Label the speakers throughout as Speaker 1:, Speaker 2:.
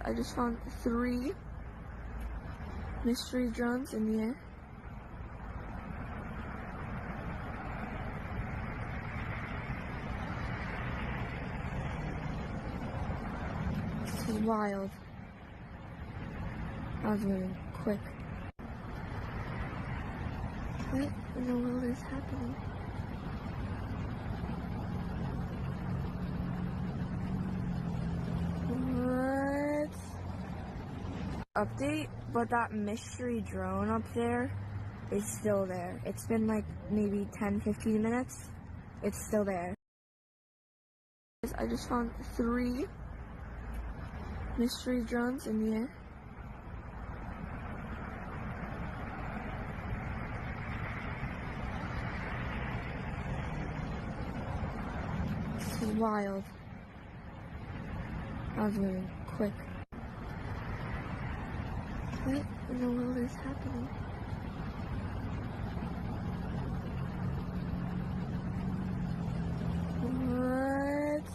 Speaker 1: I just found 3 mystery drones in the air. This is wild. That was moving quick. What in the world is happening? What? Update, but that mystery drone up there is still there. It's been like maybe 10-15 minutes. It's still there. I just found 3 mystery drones in the air. This is wild. That was moving quick. What in the world is happening? What?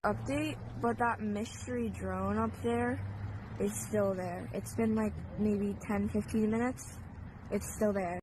Speaker 1: Update, but that mystery drone up there is still there. It's been like maybe 10-15 minutes. It's still there.